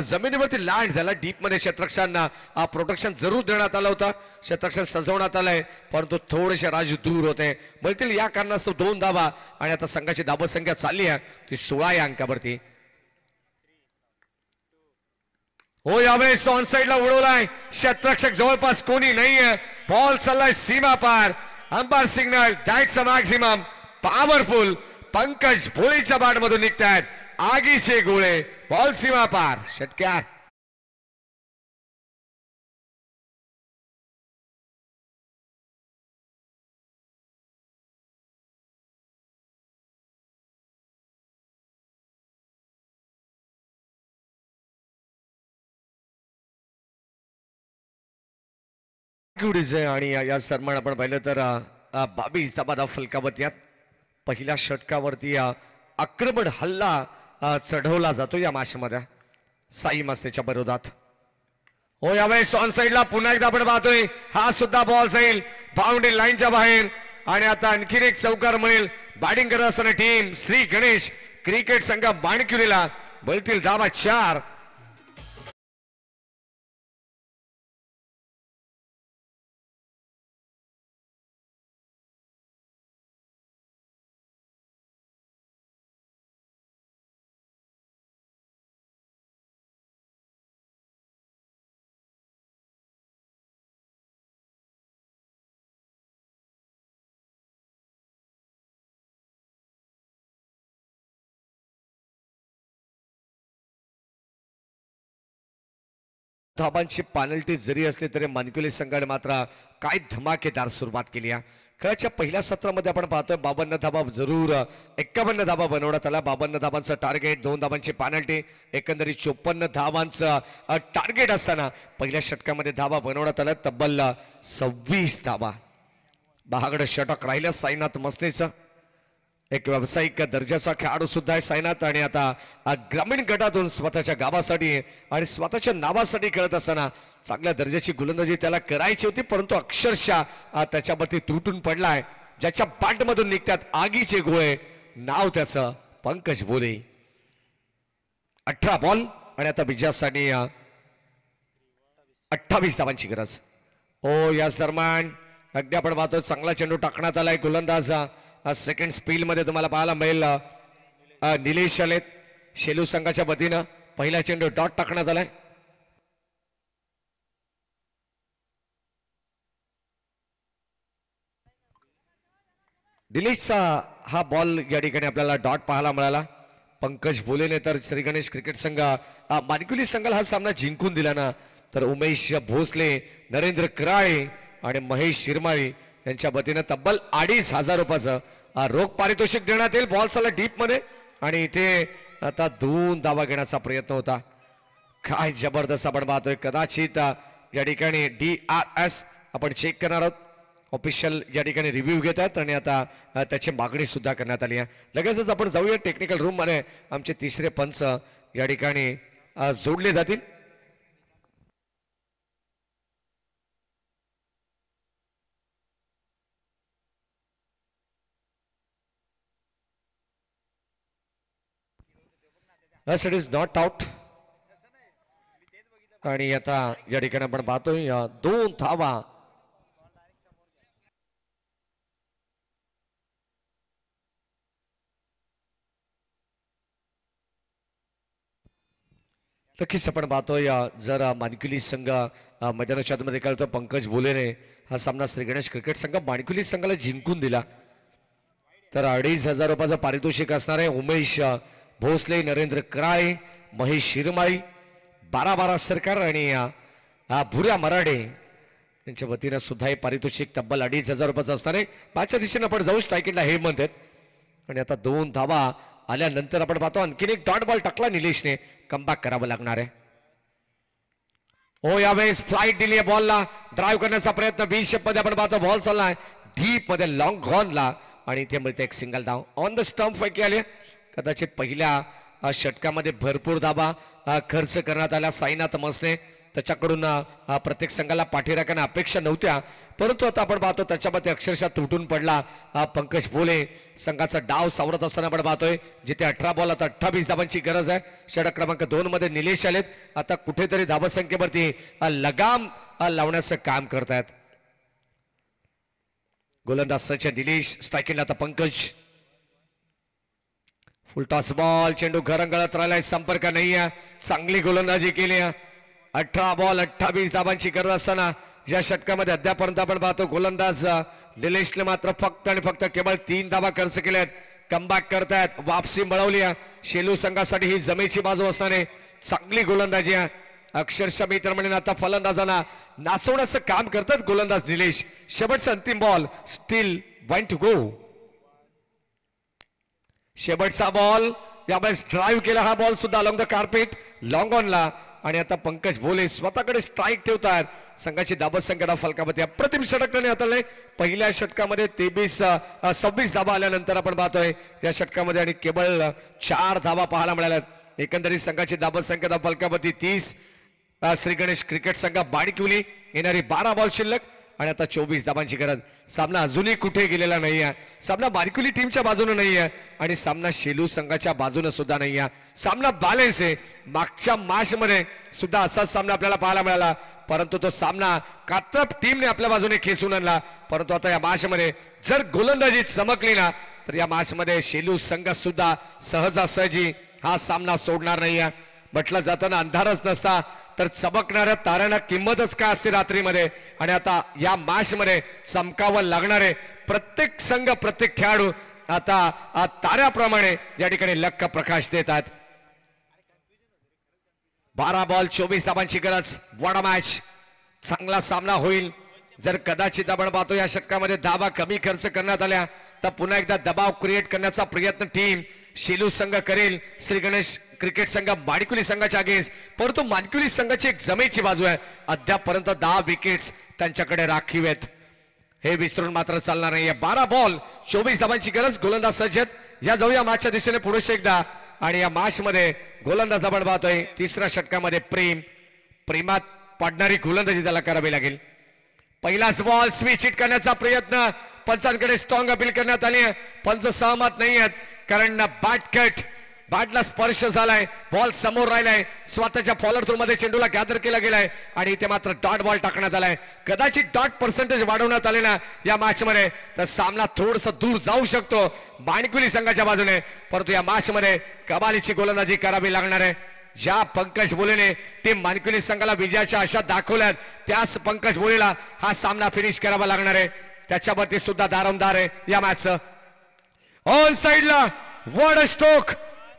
B: जमिनीवरती लँड झाला. डीप मध्ये क्षेत्ररक्षकांना प्रोटेक्शन जरूर देण्यात आलं होतं. क्षेत्ररक्षण सजवण्यात आलंय परंतु थोडेसे राजू दूर होते. मिळतील या कारणास्तव 2 धावा आणि आता संघाची धावसंख्या चालली आहे ती 16 या अंकावरती. हो यावेळेस ऑन साइडला उडवलाय क्षेत्ररक्षक जवळपास कोणी नाहीये. बॉल चाललाय सीमा पार. Umpire signal that's a maximum powerful. Pankaj भोळीच्या बाट मधून निघतायत आगीचे गोळे. बॉल सीमा पार षटकार. आणि या सन्मान आपण पाहिलं तर 22 धावा फलकावत यात पहिल्या षटकावरती आक्रमण हल्ला चढवला जातो या मॅचमध्ये साई मस्तेच्या विरोधात. हो यावेळेस ऑन साइडला पुन्हा एकदा आपण पाहतोय हा सुद्धा बॉल जाईल बाउंड्री लाईनच्या बाहेर आणि आता आणखीन एक चौकार मिळेल. बॅटिंग करत असताना टीम श्री गणेश क्रिकेट संघ बाणकिवलीला मिळतील धावा 4. धाबांची पॅनल्टी जरी असली तरी मानकुली संघाने मात्र काय धमाकेदार सुरुवात केली आहे. खेळाच्या पहिल्या सत्रामध्ये आपण पाहतोय 52 धाबा जरूर 51 धाबा बनवण्यात आला. 52 धाबांचं टार्गेट 2 धाबांची पॅनल्टी एकंदरीत 54 धाबांचं टार्गेट असताना पहिल्या षटकामध्ये धाबा बनवण्यात आला तब्बल 26 धाबा. बहागड षटक राहिलं साईनाथ मस्तेचं. एक व्यावसायिक दर्जाचा खेळाडू सुद्धा आहे साईनाथ आणि आता ग्रामीण गटातून स्वतःच्या गावासाठी आणि स्वतःच्या नावासाठी खेळत असताना चांगल्या दर्जाची गोलंदाजी त्याला करायची होती परंतु अक्षरशः त्याच्यावरती तुटून पडलाय. ज्याच्या बॅटमधून निघतात आगीचे गोळे नाव त्याचं पंकज भोले. 18 बॉल आणि आता विजयासाठी 28 धावांची गरज. हो या दरम्यान अगदी आपण पाहतो चांगला चेंडू टाकण्यात आलाय. गोलंदाज सेकंड स्पील मध्ये तुम्हाला पाहायला मिळेल निलेश आलेत शेलू संघाच्या वतीनं. पहिला चेंडू डॉट टाकण्यात आलाय. निलेशचा हा बॉल या ठिकाणी आपल्याला डॉट पाहायला मिळाला. पंकज भोलेने तर श्री गणेश क्रिकेट संघ मानकुली संघाला हा सामना जिंकून दिला ना तर उमेश भोसले नरेंद्र कराळे आणि महेश शिरमाळी यांच्या वतीनं तब्बल 2,500 रुपयाचं रोख पारितोषिक देण्यात येईल. बॉल चालला डीप मध्ये आणि इथे आता 2 धावा घेण्याचा प्रयत्न होता. काय जबरदस्त आपण पाहतोय. कदाचित या ठिकाणी DRS आपण चेक करणार आहोत. ऑफिशियल या ठिकाणी रिव्ह्यू घेत आहेत आणि आता त्याची मागणी सुद्धा करण्यात आली आहे. लगेचच आपण जाऊया टेक्निकल रूम मध्ये. आमचे तिसरे पंच या ठिकाणी जोडले जातील. Yes, it is not out. आणि आता या ठिकाणी आपण पाहतोय 2 धावा. नक्कीच आपण पाहतोय जर मानकुली संघ मैदानाच्या आतमध्ये खेळतो पंकज भोलेने हा सामना श्री गणेश क्रिकेट संघ मानकुली संघाला जिंकून दिला तर 2,500 रुपयाचं पारितोषिक असणार आहे. उमेश भोसले नरेंद्र कराळे महेश शिरमाळी 12 सरकार आणि भुऱ्या मराठे यांच्या वतीनं सुद्धा हे पारितोषिक तब्बल 2,500 रुपयाचं असणार आहे. पाचच्या दिशेने आपण जाऊ स्ट्रायकिंगला हे म्हणतात आणि आता 2 धावा आल्यानंतर आपण पाहतो आणखीन एक डॉट बॉल टाकला निलेशने. कमबॅक करावं लागणार आहे. हो यावेळेस फ्लाईट दिली आहे बॉलला ड्राईव्ह करण्याचा प्रयत्न 20 शेप मध्ये आपण पाहतो. बॉल चाललाय डीप मध्ये लॉंग घॉनला आणि इथे मिळते एक सिंगल धाव. ऑन द स्टंप पैकी आले. कदाचित पहिल्या षटकामध्ये भरपूर धाबा खर्च करण्यात आला. साईनाथ मसने त्याच्याकडून प्रत्येक संघाला पाठी राखण्याच्या अपेक्षा नव्हत्या, परंतु आता आपण पाहतो त्याच्यामध्ये अक्षरशः तुटून पडला पंकज भोले. संघाचा डाव सावरत असताना आपण पाहतोय जिथे 18 बॉल आता 28 धाबांची गरज आहे. षटक क्रमांक 2 मध्ये निलेश आलेत. आता कुठेतरी धावसंख्येवरती लगाम लावण्याचं काम करतायत. गोलंदाज सचिन, निलेश स्ट्रायकिंगला आता पंकज. फुल टॉस बॉल, चेंडू घरंगळत राहिलाय, संपर्क नाहीये, चांगली गोलंदाजी केली. 18 बॉल 28 धाबांची गरज असताना या षटकामध्ये अद्यापर्यंत आपण पाहतो गोलंदाज निलेशने मात्र फक्त आणि फक्त केवळ 3 धाबा खर्च केल्यात. कमबॅक करतायत, वापसी मिळवली. शेलू संघासाठी ही जमेची बाजू असणारे चांगली गोलंदाजी. अक्षरशः मी तर म्हणेन आता फलंदाजांना नाचवण्याचं काम करतात गोलंदाज निलेश. शेवटचा अंतिम बॉल, स्टील 1 टू गो. शेवटचा बॉल, यावेळेस ड्राईव्ह केला हा बॉल सुद्धा अलॉंग द कार्पेट लॉंग ऑनला. आणि आता पंकज भोले स्वतःकडे स्ट्राईक ठेवतात. संघाची दाबत संख्या फलकामध्ये अप्रतिम षटक त्याने हाताळले. पहिल्या षटकामध्ये 26 धाबा आल्यानंतर आपण पाहतोय या षटकामध्ये आणि केवळ 4 धाबा पाहायला मिळाल्या. एकंदरीत संघाची दाबत संख्या फलकामध्ये 30. श्री गणेश क्रिकेट संघ बाणकिवली येणारी 12 बॉल शिल्लक आणि आता 24 धाबांची गरज. सामना अजूनही कुठे गेलेला नाहीये. सामना बारकुली टीमच्या बाजूने नाहीये आणि सामना शेलू संघाच्या बाजूने सुद्धा नाहीये. सामना बॅलन्स आहे. मागच्या मॅच मध्ये सुद्धा असाच सामना आपल्याला पाहायला मिळाला, परंतु तो सामना कात्रप टीमने आपल्या बाजूने खेचून आणला. परंतु आता या मॅच मध्ये जर गोलंदाजी चमकली ना तर या मॅच मध्ये शेलू संघ सुद्धा सहजासहजी हा सामना सोडणार नाहीये. म्हटलं जाताना अंधारच नसता तर चमकणाऱ्या ताऱ्यांना किंमतच काय असते रात्रीमध्ये. आणि आता या मॅच मध्ये चमकावं लागणारे प्रत्येक संघ, प्रत्येक खेळाडू आता ताऱ्याप्रमाणे या ठिकाणी लक्क प्रकाश देतात. 12 बॉल 24 धाबांची गरज. What a match. चांगला सामना होईल. जर कदाचित आपण पाहतो या षटकामध्ये धाबा कमी खर्च करण्यात आल्या तर पुन्हा एकदा दबाव क्रिएट करण्याचा प्रयत्न टीम शेलू संघ करेल. श्री गणेश क्रिकेट संघ माणिकुली संघाच्या अगेन्स्ट, परंतु माणिकुली संघाची एक जमेची बाजू आहे. अद्यापर्यंत 10 विकेट्स त्यांच्याकडे राखीव आहेत. हे विसरून मात्र चालणार नाहीये. 12 बॉल 24 धाबांची गरज. गोलंदाज सज्जत. या जाऊया मॅचच्या दिशेने पुढे एकदा. आणि या मॅच मध्ये गोलंदाज आपण पाहतोय तिसऱ्या षटकामध्ये प्रेमात पडणारी गोलंदाजी त्याला करावी लागेल. पहिलाच बॉल स्विच हिट करण्याचा प्रयत्न पंचांकडे स्ट्रॉंग अपील करण्यात आली. पंच सहमत नाही आहेत कारण बॅटला स्पर्श झालाय. बॉल समोर राहिलाय. स्वतःच्या फॉलोअर थ्रू मध्ये चेंडूला गॅदर केला गेलाय आणि इथे मात्र डॉट बॉल टाकण्यात आलाय. कदाचित डॉट पर्सेंटेज वाढवण्यात आले ना या मॅच मध्ये तर सामना थोडस दूर जाऊ शकतो बाणकुली संघाच्या बाजूने. परंतु या मॅच मध्ये कमालीची गोलंदाजी करावी लागणार आहे. ज्या पंकज भोलेने टीम माणकुली संघाला विजयाच्या आशा दाखवल्यात त्याच पंकज भोलेला हा सामना फिनिश करावा लागणार आहे. त्याच्यावरती सुद्धा दारोमदार आहे या मॅचचं. ऑन साइडला वॉट अ स्ट्रोक.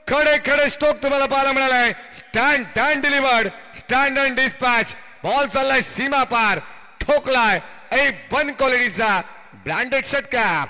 B: खडे स्ट्रोक तुम्हाला पाहायला मिळालाय. Stand and delivered, stand and dispatch. Ball चाललाय सीमा पार, ठोकलाय. A1 क्वालिटीचा ब्रँडेड षटका.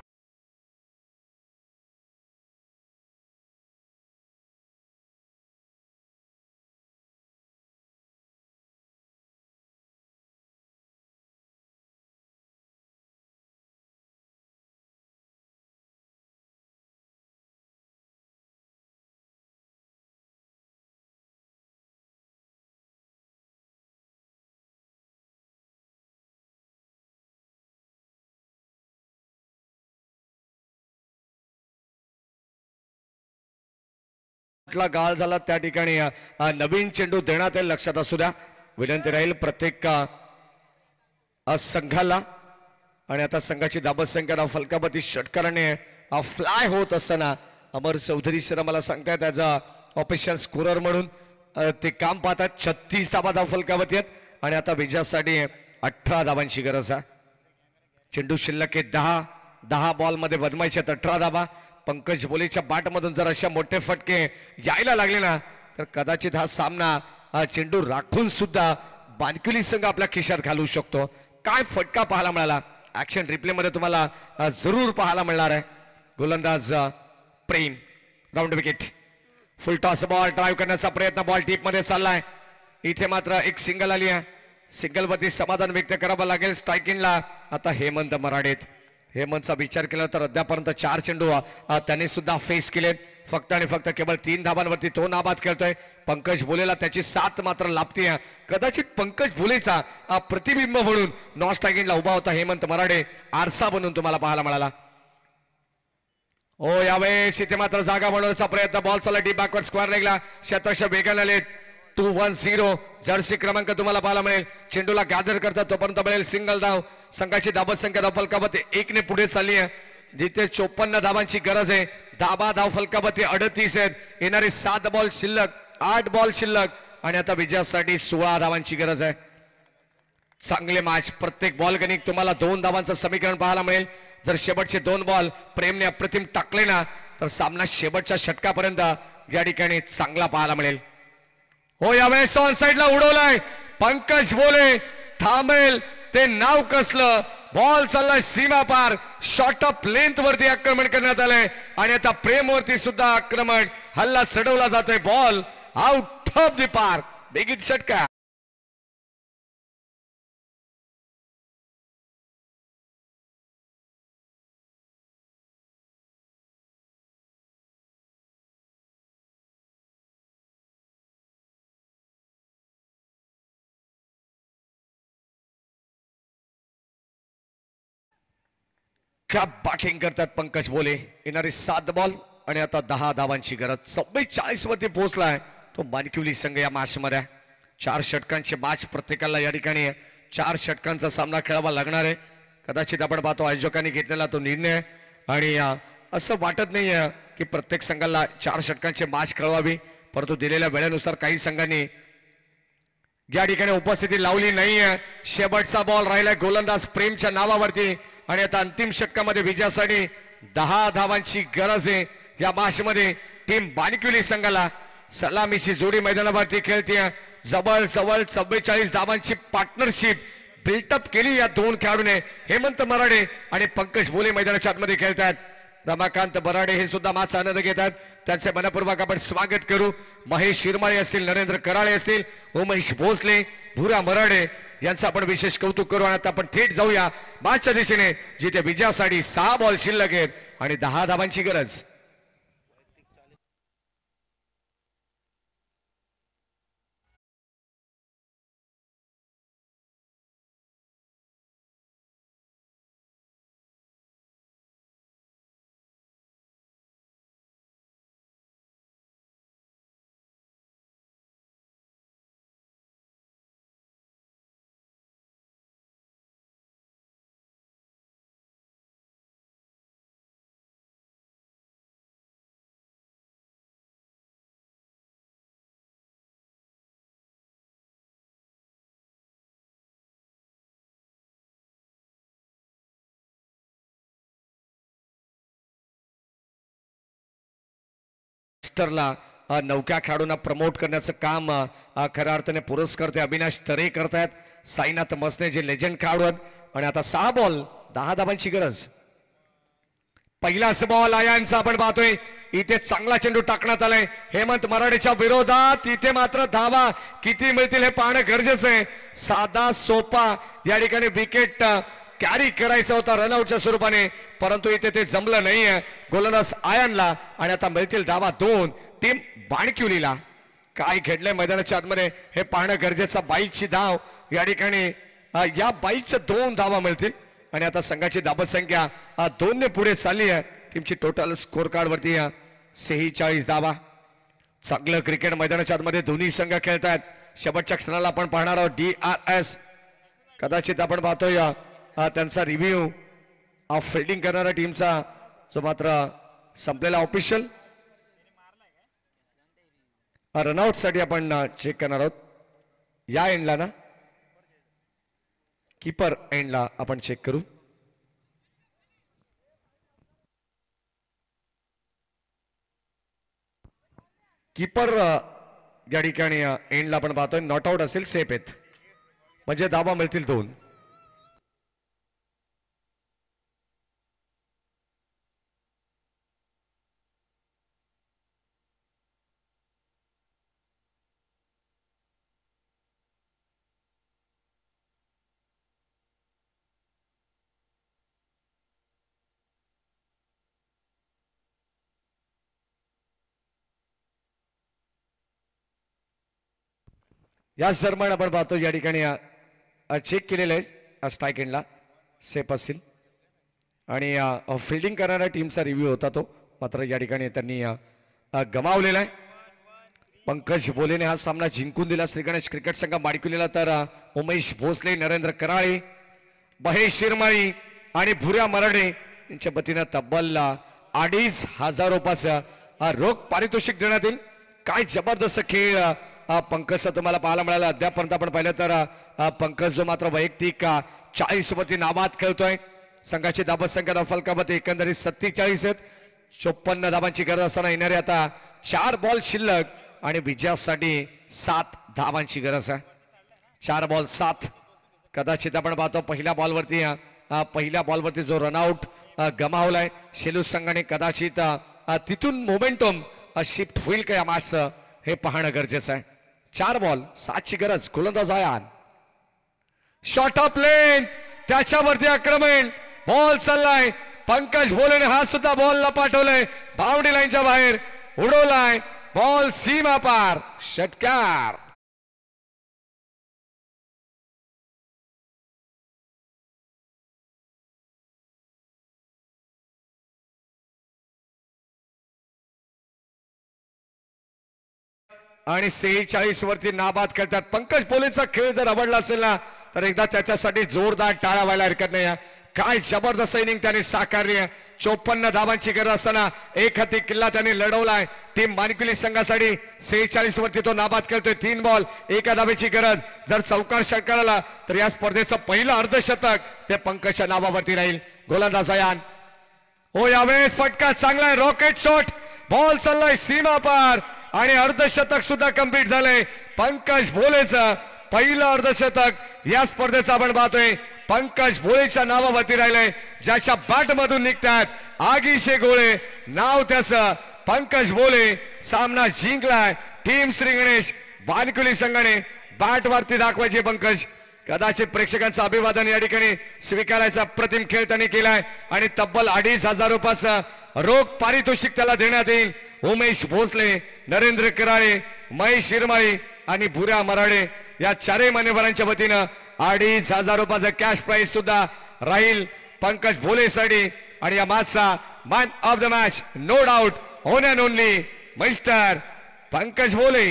B: गाळ झाला त्या ठिकाणी नवीन चेंडू देण्यात येईल. लक्षात असू द्या. विनंती राहील प्रत्येक संघाला. आणि आता संघाची दाबत संख्या फलकावरती षटकाराने फ्लाय होत असताना अमर चौधरी सर मला सांगतायत ॲज अ ऑफिशियल स्कोरर म्हणून ते काम पाहतात. 36 धाबा फलकावरती आहेत आणि आता विजयासाठी 18 धाबांची गरज आहे. चेंडू शिल्लक आहे 10 बॉल मध्ये बनवायचे 18 धाबा. पंकज भोलेच्या बॅटमधून जर अशा मोठे फटके यायला लागले ना तर कदाचित हा सामना चेंडू राखून सुद्धा बाणकुली संघ आपल्या खिशात घालू शकतो. काय फटका पाहायला मिळाला. ऍक्शन रिप्ले मध्ये तुम्हाला जरूर पाहायला मिळणार आहे. गोलंदाज Prem round wicket. Full toss ball drive करण्याचा प्रयत्न बॉल टीप मध्ये चाललाय. इथे मात्र एक सिंगल आली आहे. सिंगल वरती समाधान व्यक्त करावं लागेल. स्ट्रायकिंगला आता हेमंत मराडेत. हेमंतचा विचार केला तर अद्यापर्यंत 4 चेंडू त्यांनी सुद्धा फेस केलेत. फक्त आणि फक्त केवळ 3 धाबांवरती तो नाबाद खेळतोय. पंकज भोलेला त्याची 7 मात्र लाभते. कदाचित पंकज भोलेचा प्रतिबिंब म्हणून नॉन स्ट्रायकिंगला उभा होता हेमंत मराडे आरसा बनून तुम्हाला पाहायला मिळाला. हो यावेळेस इथे मात्र जागा बनवण्याचा प्रयत्न. बॉल चालला डीप बॅकवर्ड स्क्वेअर लेगला. शतक्ष वेगाने आले. 2-1-0 जर्सी क्रमांक तुम्हाला पाहायला मिळेल. चेंडूला गॅदर करतात तोपर्यंत मिळेल सिंगल धाव. संघाची धाबत संख्या धावफलकामध्ये 1 ने पुढे चालली आहे. जिथे 54 धावांची गरज आहे. धावफलकामध्ये 38 आहेत. येणारे 7 बॉल शिल्लक, 8 बॉल शिल्लक आणि आता विजयासाठी 16 धावांची गरज आहे. चांगले मॅच. प्रत्येक बॉल गणिक तुम्हाला 2 धावांचं समीकरण पाहायला मिळेल. जर शेवटचे 2 बॉल प्रेमने अप्रतिम टाकले ना तर सामना शेवटच्या षटकापर्यंत या ठिकाणी चांगला पाहायला मिळेल. हो यावेळेस ऑन साइडला उडवलाय पंकज भोले. थांबेल ते नाव कसलं. बॉल चाललाय सीमा पार. शॉर्ट ऑफ लेंथ वरती आक्रमण करण्यात आलंय आणि आता प्रेम वरती सुद्धा आक्रमण हल्ला चढवला जातोय. Ball out of the park. बेगीन षटका. क्या बॅटिंग करतात पंकज भोले. येणारे 7 बॉल आणि आता 10 धावांची गरज. 44 वरती पोहोचलाय तो मानकिवली संघ या मॅच मध्ये. 4 षटकांचे मॅच प्रत्येकाला या ठिकाणी 4 षटकांचा सामना खेळावा लागणार आहे. कदाचित आपण पाहतो आयोजकांनी घेतलेला तो निर्णय आणि असं वाटत नाहीये की प्रत्येक संघाला 4 षटकांचे मॅच खेळवावी. परंतु दिलेल्या वेळेनुसार काही संघांनी या ठिकाणी उपस्थिती लावली नाहीये. शेवटचा बॉल राहिलाय गोलंदाज प्रेमच्या नावावरती आणि आता अंतिम षटकामध्ये विजयासाठी 10 धावांची गरज आहे. या मॅच मध्ये टीम बाणकिवली संघाला सलामीची जोडी मैदानावरती खेळते. जवळ जवळ 44 धावांची पार्टनरशिप बिल्टअप केली या 2 खेळाडूने. हेमंत मराडे आणि पंकज भोले मैदानाच्या आतमध्ये खेळतात. रमाकांत बराडे हे सुद्धा मॅच आनंद घेतात. त्यांचे मनपूर्वक आपण स्वागत करू. महेश शिरमाळे असतील, नरेंद्र कराळे असतील, उमेश भोसले, भुरा मराडे यांचं आपण विशेष कौतुक करू. आणि आता आपण थेट जाऊया मॅचच्या दिशेने जिथे विजयासाठी 6 बॉल शिल्लक आहेत आणि 10 धावांची गरज. नौक्या खेळाडूंना प्रमोट करण्याचं काम खऱ्या अर्थाने पुरस्कर्ते अविनाश तरे करतायत. साईनाथ मसने जे लेजंड खेळाडू आहेत आणि आता 6 बॉल 10 धावांची गरज. पहिलाच बॉल आयांचा आपण पाहतोय. इथे चांगला चेंडू टाकण्यात आलाय हेमंत मराडेच्या विरोधात. इथे मात्र धावा किती मिळतील हे पाहणं गरजेचं आहे. साधा सोपा या ठिकाणी विकेट कॅरी करायचा होता रनआउटच्या स्वरूपाने, परंतु इथे ते जमलं नाहीये गोलंदाज आयनला. आणि आता मिळतील धावा 2 टीम बाणकिवलीला. काय घडलंय मैदानाच्या आतमध्ये हे पाहणं गरजेचं. 22ची धाव या ठिकाणी या 22च्या 2 धावा मिळतील आणि आता संघाची धाबत संख्या 2 ने पुढे चालली आहे. टीमची टोटल स्कोर कार्ड वरती 46 धावा. चांगलं क्रिकेट मैदानाच्या आतमध्ये दोन्ही संघ खेळतात. शेवटच्या क्षणाला आपण पाहणार आहोत DRS. कदाचित आपण पाहतोय त्यांचा रिव्ह्यू ऑफ फिल्डिंग करणाऱ्या टीमचा जो मात्र संपलेला ऑफिशियल रनआउट साठी आपण चेक करणार आहोत. या एंडला ना कीपर एंडला आपण चेक करू. कीपर या ठिकाणी एंडला आपण पाहतोय नॉट आउट असेल, सेफ आहेत म्हणजे धावा मिळतील 2. या दरम्यान आपण पाहतो या ठिकाणी चेक केलेलं आहे स्ट्राईक एंडला सेफ असतील आणि फिल्डिंग करणाऱ्या टीमचा रिव्ह्यू होता तो, मात्र या ठिकाणी त्यांनी गमावलेला आहे. पंकज बोलेने हा सामना जिंकून दिला श्री गणेश क्रिकेट संघ माडकुलीला, तर उमेश भोसले, नरेंद्र कराळे, महेश शिरमाळी आणि भुऱ्या मराठे यांच्या वतीनं तब्बल 2,500 रुपयाचा रोख पारितोषिक देण्यात येईल. काय जबरदस्त खेळ पंकजचा तुम्हाला पाहायला मिळाला. अद्यापर्यंत आपण पाहिलं तर पंकज जो मात्र वैयक्तिक 40 वरती नाबाद खेळतोय. संघाची धाबत संख्या फलकामध्ये एकंदरीत 47 आहेत. 54 धावांची गरज असताना येणारे आता 4 बॉल शिल्लक आणि विजयासाठी 7 धावांची गरज आहे. 4 बॉल 7. कदाचित आपण पाहतो पहिल्या बॉलवरती जो रनआउट गमावलाय शेलू संघाने, कदाचित तिथून मोमेंटम शिफ्ट होईल का या मॅचचं हे पाहणं गरजेचं आहे. 4 बॉल 7 ची गरज. गोलंदाज आयान, शॉर्ट ऑफ लेन, त्याच्यावरती आक्रमण, बॉल चाललाय. पंकज भोलेने हा सुद्धा बॉलला पाठवलंय बाउंड्री लाईनच्या बाहेर, उडवलाय बॉल सीमा पार, षटकार. आणि 46 वरती नाबाद खेळतात. पंकज भोलेचा खेळ जर आवडला असेल ना तर एकदा त्याच्यासाठी जोरदार टाळा व्हायला हरकत नाही. काय जबरदस्त इनिंग त्याने साकारली आहे. 54 धावांची गरज असताना एक हाती किल्ला त्याने लढवलाय. टीम मानकुली संघासाठी 46 वरती तो नाबाद खेळतोय. 3 बॉल 1 धावेची गरज. जर चौकार षटकाराला तर या स्पर्धेचं पहिलं अर्धशतक ते पंकजच्या नावावरती राहील. गोलंदाज आयान, हो यावेळेस फटका चांगला आहे, रॉकेट शॉट, बॉल चाललाय सीमा पार आणि अर्धशतक सुद्धा कंप्लीट झालंय. पंकज भोलेचं पहिलं अर्धशतक या स्पर्धेचं आपण पाहतोय. पंकज भोलेच्या नावावरती राहिलंय. ज्याच्या बॅट मधून निघतात आगीचे गोळे, नाव त्याचं पंकज भोले. सामना जिंकलाय टीम श्री गणेश बानकुली संघाने. बॅट वरती दाखवायचे पंकज. कदाचित प्रेक्षकांचं अभिवादन या ठिकाणी स्वीकारायचा प्रतिम खेळ त्यांनी केलाय आणि तब्बल 2,500 रुपयाचं रोख पारितोषिक त्याला देण्यात येईल. उमेश भोसले, नरेंद्र कराळे, महेश शिरमाळी आणि भुऱ्या मराठे या 4 मान्यवरांच्या वतीनं 2,500 रुपयाचं कॅश प्राइज सुद्धा राहील पंकज भोलेसाठी. आणि या मॅचचा man of the match no doubt one and only mister Pankaj Bhole.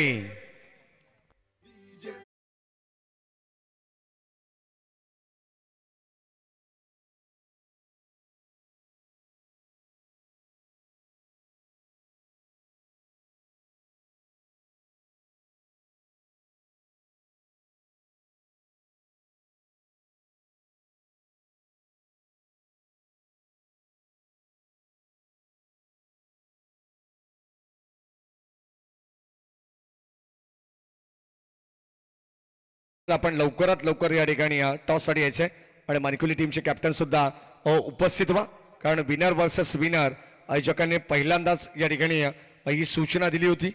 B: आपण लवकरात लवकर या ठिकाणी टॉस साठी यायचंय आणि मानकुली टीमचे कॅप्टन सुद्धा उपस्थित व्हा, कारण विनर वर्सेस विनर आयोजकांनी पहिल्यांदाच या ठिकाणी ही सूचना दिली होती.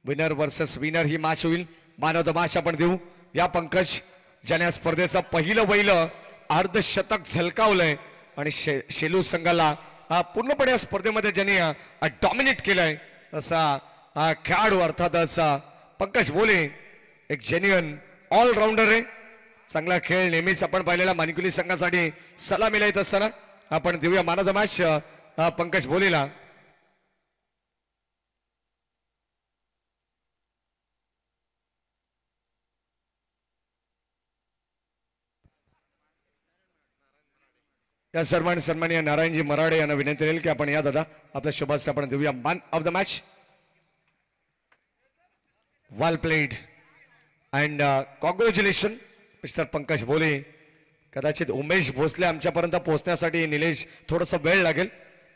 B: विनर वर्सेस विनर ही मॅच होईल. मॅन ऑफ द मॅच आपण देऊ या पंकज ज्याने स्पर्धेचं पहिलं अर्धशतक झलकावलंय आणि शेलू संघाला पूर्णपणे या स्पर्धेमध्ये ज्यांनी डॉमिनेट केलंय असा खेळाडू अर्थातच पंकज भोले एक जेन्युइन ऑलराऊंडर आहे. चांगला खेळ नेहमीच आपण पाहिलेला मानकुली संघासाठी सलामीला येत असताना आपण देऊया man of the match Pankaj भोलेला. या सन्माननीय नारायणजी मराडे यांना विनंती राहील की आपण या दादा आपल्या शुभास आपण देऊया man of the match. Well played and congratulation mister Pankaj Bhole. कदाचित उमेश भोसले आमच्यापर्यंत पोहोचण्यासाठी निलेश थोडंसं वेळ लागेल.